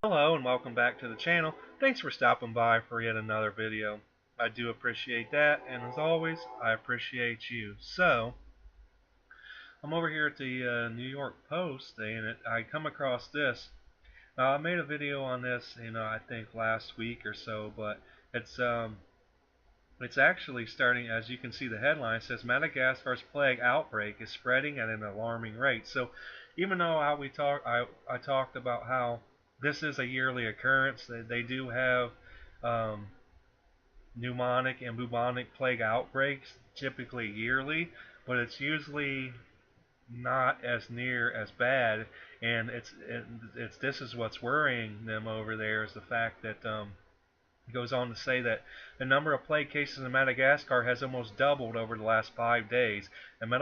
Hello and welcome back to the channel. Thanks for stopping by for yet another video. I do appreciate that, and as always, I appreciate you. So, I'm over here at the New York Post, and I come across this. Now, I made a video on this, I think last week or so, but it's actually starting. As you can see, the headline says Madagascar's plague outbreak is spreading at an alarming rate. So, even though I talked about how this is a yearly occurrence, they do have pneumonic and bubonic plague outbreaks typically yearly, but it's usually not as near as bad. And it's this is what's worrying them over there, is the fact that it goes on to say that the number of plague cases in Madagascar has almost doubled over the last 5 days, and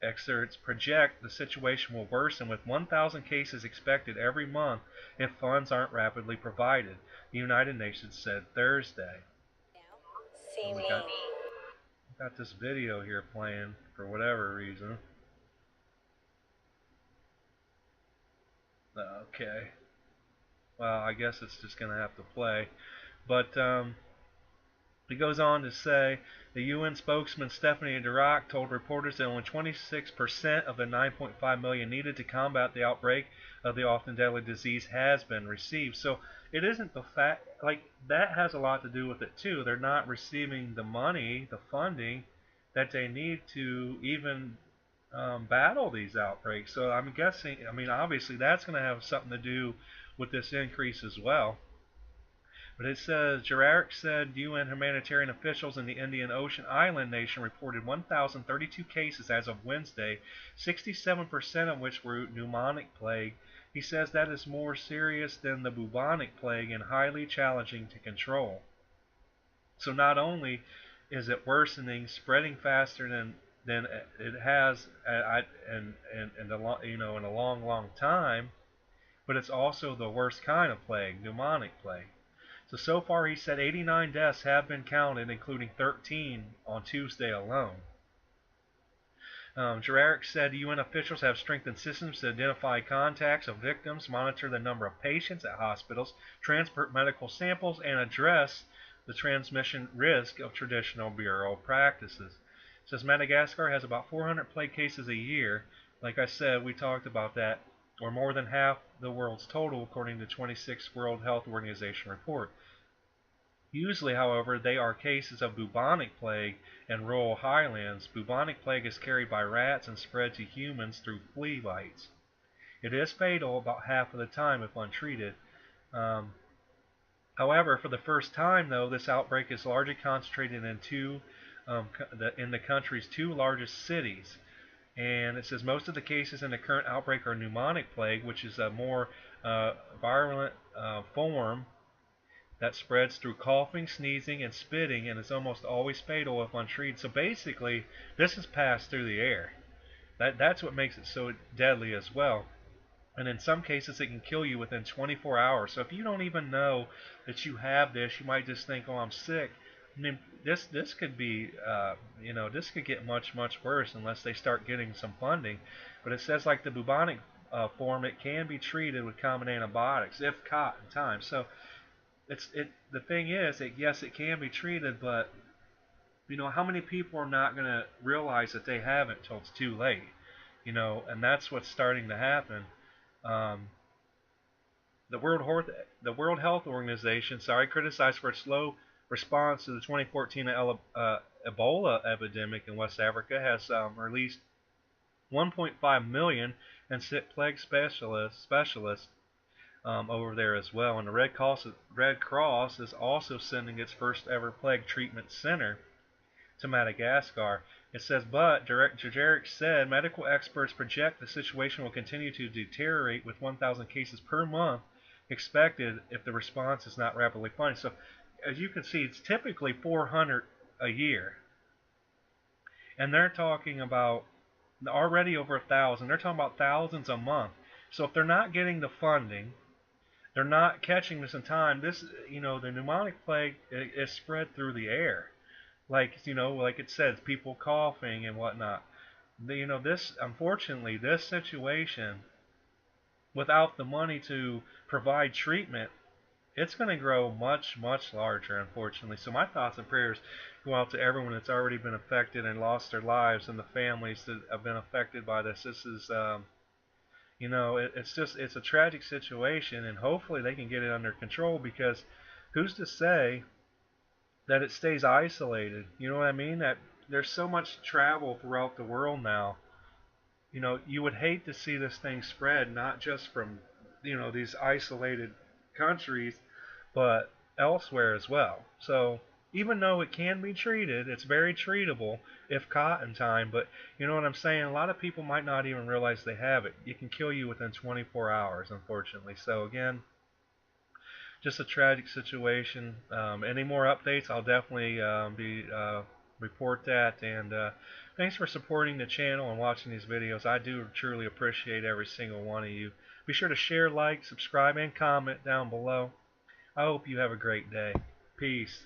experts project the situation will worsen with 1,000 cases expected every month if funds aren't rapidly provided, the United Nations said Thursday. So we got this video here playing for whatever reason. Okay. Well, I guess it's just going to have to play. But he goes on to say the UN spokesman Stephanie Durack told reporters that only 26% of the 9.5 million needed to combat the outbreak of the often deadly disease has been received. So it isn't the fact, like, that has a lot to do with it too. They're not receiving the money, the funding that they need to even battle these outbreaks. So I'm guessing, obviously that's going to have something to do with this increase as well. But it says, Jararic said UN humanitarian officials in the Indian Ocean island nation reported 1,032 cases as of Wednesday, 67% of which were pneumonic plague. He says that is more serious than the bubonic plague and highly challenging to control. So not only is it worsening, spreading faster than it has in a long time, but it's also the worst kind of plague, pneumonic plague. So far, he said 89 deaths have been counted, including 13 on Tuesday alone. Jararic said UN officials have strengthened systems to identify contacts of victims, monitor the number of patients at hospitals, transport medical samples, and address the transmission risk of traditional burial practices. It says Madagascar has about 400 plague cases a year. Like I said, we talked about that, or more than half the world's total, according to the 26th World Health Organization report. Usually, however, they are cases of bubonic plague in rural highlands. Bubonic plague is carried by rats and spread to humans through flea bites. It is fatal about half of the time if untreated. However, for the first time, though, this outbreak is largely concentrated in the country's two largest cities. And it says most of the cases in the current outbreak are pneumonic plague, which is a more virulent form that spreads through coughing, sneezing, and spitting, and is almost always fatal if untreated. So basically, this is passed through the air. That's what makes it so deadly as well. And in some cases, it can kill you within 24 hours. So if you don't even know that you have this, you might just think, "Oh, I'm sick." I mean, this could be, this could get much worse unless they start getting some funding. But it says, like the bubonic form, it can be treated with common antibiotics if caught in time. So the thing is that yes, it can be treated, but how many people are not going to realize that they haven't until it's too late? And that's what's starting to happen. The World Health Organization, criticized for its slow response to the 2014 Ebola epidemic in West Africa, has released 1.5 million and sick plague specialists over there as well. And the Red Cross is also sending its first ever plague treatment center to Madagascar. It says, but Jararic said medical experts project the situation will continue to deteriorate with 1,000 cases per month expected if the response is not rapidly funded. So as you can see, it's typically 400 a year. And they're talking about already over 1,000. They're talking about thousands a month. So if they're not getting the funding, they're not catching this in time. The pneumonic plague is spread through the air. Like it says, people coughing and whatnot. Unfortunately, this situation without the money to provide treatment, it's going to grow much, much larger, unfortunately. So my thoughts and prayers go out to everyone that's already been affected and lost their lives, and the families that have been affected by this. This is, it's a tragic situation, and hopefully they can get it under control, because who's to say that it stays isolated? You know what I mean? That there's so much travel throughout the world now. You would hate to see this thing spread, not just from, these isolated countries, but elsewhere as well. So even though it can be treated, it's very treatable if caught in time. But you know what I'm saying? A lot of people might not even realize they have it. It can kill you within 24 hours, unfortunately. So again, just a tragic situation. Any more updates, I'll definitely report that. And thanks for supporting the channel and watching these videos. I do truly appreciate every single one of you. Be sure to share, like, subscribe, and comment down below. I hope you have a great day. Peace.